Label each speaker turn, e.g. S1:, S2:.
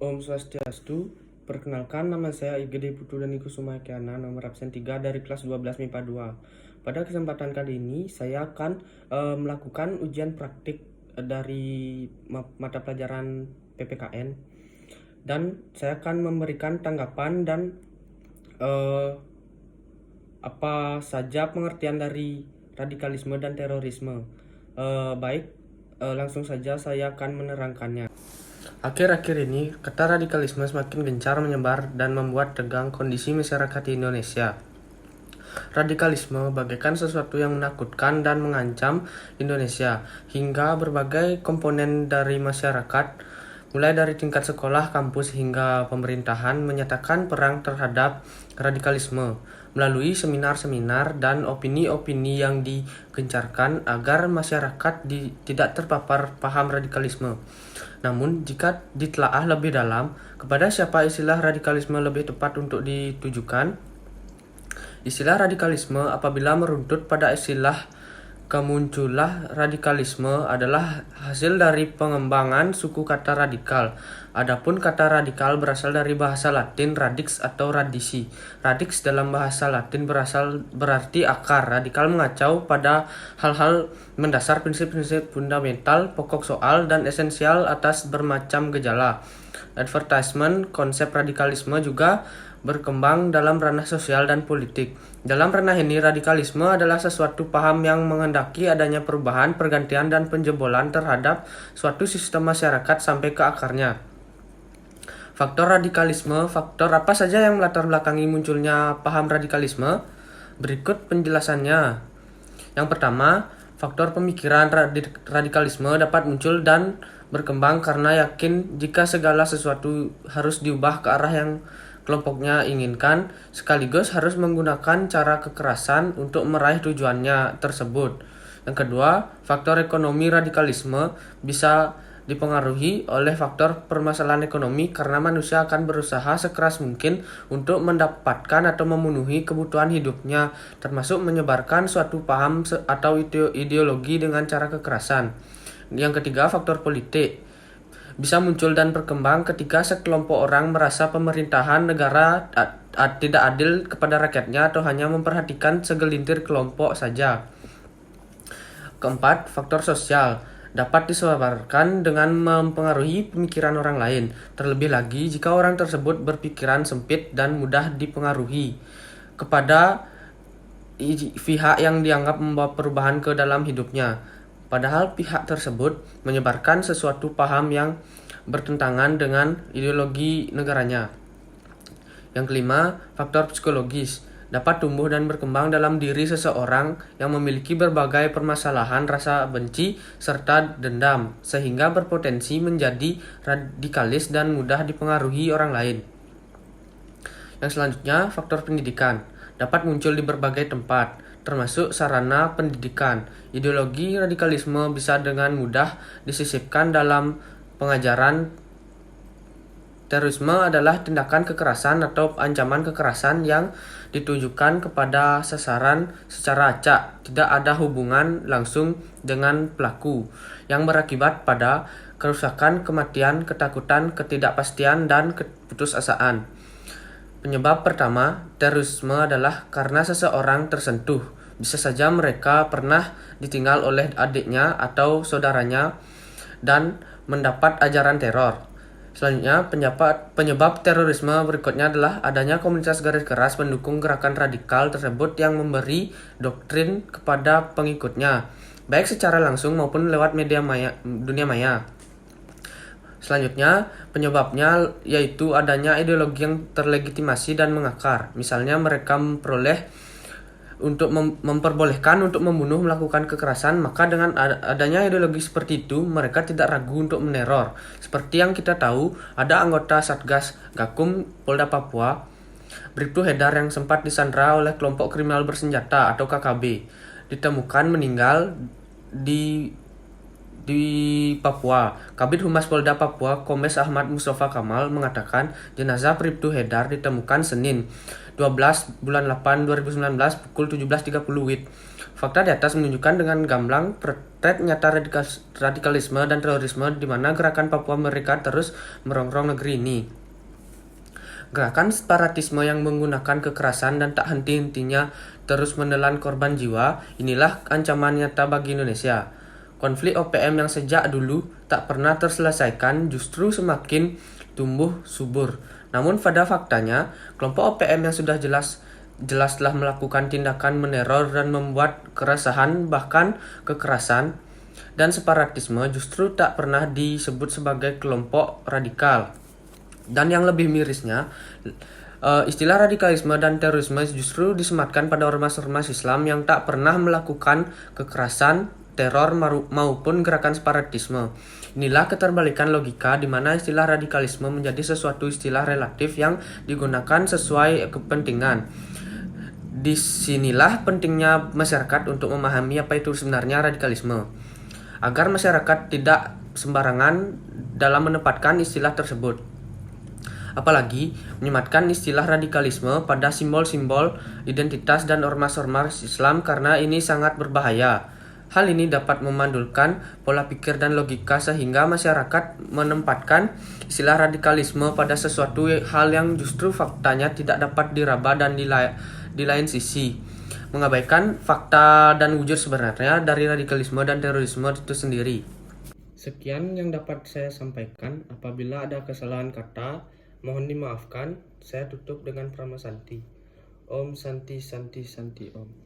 S1: Om Swastiastu, perkenalkan nama saya Igede Putu Dani Kusuma Kiana, nomor absen 3 dari kelas 12 MIPA 2. Pada kesempatan kali ini, saya akan melakukan ujian praktik dari mata pelajaran PPKN. Dan saya akan memberikan tanggapan dan apa saja pengertian dari radikalisme dan terorisme. Langsung saja saya akan menerangkannya. Akhir-akhir ini, kata radikalisme semakin gencar menyebar dan membuat tegang kondisi masyarakat di Indonesia. Radikalisme bagaikan sesuatu yang menakutkan dan mengancam Indonesia, hingga berbagai komponen dari masyarakat, mulai dari tingkat sekolah, kampus, hingga pemerintahan menyatakan perang terhadap radikalisme melalui seminar-seminar dan opini-opini yang digencarkan agar masyarakat tidak terpapar paham radikalisme. Namun, jika ditelaah lebih dalam, kepada siapa istilah radikalisme lebih tepat untuk ditujukan? Istilah radikalisme apabila meruntut pada istilah kemunculan radikalisme adalah hasil dari pengembangan suku kata radikal. Adapun kata radikal berasal dari bahasa Latin radix atau radisi. Radix dalam bahasa Latin berarti akar. Radikal mengacau pada hal-hal mendasar, prinsip-prinsip fundamental, pokok soal, dan esensial atas bermacam gejala. Advertisement konsep radikalisme juga berkembang dalam ranah sosial dan politik. Dalam ranah ini, radikalisme adalah sesuatu paham yang menghendaki adanya perubahan, pergantian, dan penjebolan terhadap suatu sistem masyarakat sampai ke akarnya. Faktor radikalisme, faktor apa saja yang melatar belakangi munculnya paham radikalisme? Berikut penjelasannya. Yang pertama, faktor pemikiran radikalisme dapat muncul dan berkembang karena yakin jika segala sesuatu harus diubah ke arah yang kelompoknya inginkan, sekaligus harus menggunakan cara kekerasan untuk meraih tujuannya tersebut. Yang kedua, faktor ekonomi radikalisme bisa dipengaruhi oleh faktor permasalahan ekonomi karena manusia akan berusaha sekeras mungkin untuk mendapatkan atau memenuhi kebutuhan hidupnya, termasuk menyebarkan suatu paham atau ideologi dengan cara kekerasan. Yang ketiga, faktor politik bisa muncul dan berkembang ketika sekelompok orang merasa pemerintahan negara tidak adil kepada rakyatnya atau hanya memperhatikan segelintir kelompok saja. Keempat, faktor sosial dapat disebabkan dengan mempengaruhi pemikiran orang lain, terlebih lagi jika orang tersebut berpikiran sempit dan mudah dipengaruhi kepada pihak yang dianggap membawa perubahan ke dalam hidupnya. Padahal pihak tersebut menyebarkan sesuatu paham yang bertentangan dengan ideologi negaranya. Yang kelima, faktor psikologis dapat tumbuh dan berkembang dalam diri seseorang yang memiliki berbagai permasalahan rasa benci serta dendam, sehingga berpotensi menjadi radikalis dan mudah dipengaruhi orang lain. Yang selanjutnya, faktor pendidikan dapat muncul di berbagai tempat, termasuk sarana pendidikan. Ideologi radikalisme bisa dengan mudah disisipkan dalam pengajaran. Terorisme adalah tindakan kekerasan atau ancaman kekerasan yang ditujukan kepada sasaran secara acak, tidak ada hubungan langsung dengan pelaku, yang berakibat pada kerusakan, kematian, ketakutan, ketidakpastian, dan keputusasaan. Penyebab pertama, terorisme adalah karena seseorang tersentuh. Bisa saja mereka pernah ditinggal oleh adiknya atau saudaranya dan mendapat ajaran teror. Selanjutnya, penyebab terorisme berikutnya adalah adanya komunitas garis keras pendukung gerakan radikal tersebut yang memberi doktrin kepada pengikutnya, baik secara langsung maupun lewat dunia maya. Selanjutnya, penyebabnya yaitu adanya ideologi yang terlegitimasi dan mengakar. Misalnya mereka memperbolehkan untuk membunuh, melakukan kekerasan, maka dengan adanya ideologi seperti itu, mereka tidak ragu untuk meneror. Seperti yang kita tahu, ada anggota Satgas Gakum Polda Papua, Bribtu Hedar, yang sempat disandra oleh kelompok kriminal bersenjata atau KKB, ditemukan meninggal di Papua. Kabid Humas Polda Papua, Kombes Ahmad Mustafa Kamal, mengatakan jenazah Bribtu Hedar ditemukan Senin 12 bulan 8 2019 pukul 17.30 WIB. Fakta di atas menunjukkan dengan gamblang potret nyata radikalisme dan terorisme di mana gerakan Papua Merdeka terus merongrong negeri ini. Gerakan separatisme yang menggunakan kekerasan dan tak henti-hentinya terus menelan korban jiwa, inilah ancaman nyata bagi Indonesia. Konflik OPM yang sejak dulu tak pernah terselesaikan justru semakin tumbuh subur. Namun pada faktanya, kelompok OPM yang sudah jelas telah melakukan tindakan meneror dan membuat keresahan bahkan kekerasan, dan separatisme justru tak pernah disebut sebagai kelompok radikal. Dan yang lebih mirisnya, istilah radikalisme dan terorisme justru disematkan pada ormas-ormas Islam yang tak pernah melakukan kekerasan, teror maupun gerakan separatisme. Inilah keterbalikan logika di mana istilah radikalisme menjadi sesuatu istilah relatif yang digunakan sesuai kepentingan. Disinilah pentingnya masyarakat untuk memahami apa itu sebenarnya radikalisme, agar masyarakat tidak sembarangan dalam menempatkan istilah tersebut. Apalagi menyematkan istilah radikalisme pada simbol-simbol identitas dan ormas-ormas Islam karena ini sangat berbahaya. Hal ini dapat memandulkan pola pikir dan logika sehingga masyarakat menempatkan istilah radikalisme pada sesuatu hal yang justru faktanya tidak dapat diraba dan di lain sisi mengabaikan fakta dan wujud sebenarnya dari radikalisme dan terorisme itu sendiri. Sekian yang dapat saya sampaikan. Apabila ada kesalahan kata, mohon dimaafkan. Saya tutup dengan Prama Santi. Om Santi Santi Santi Om.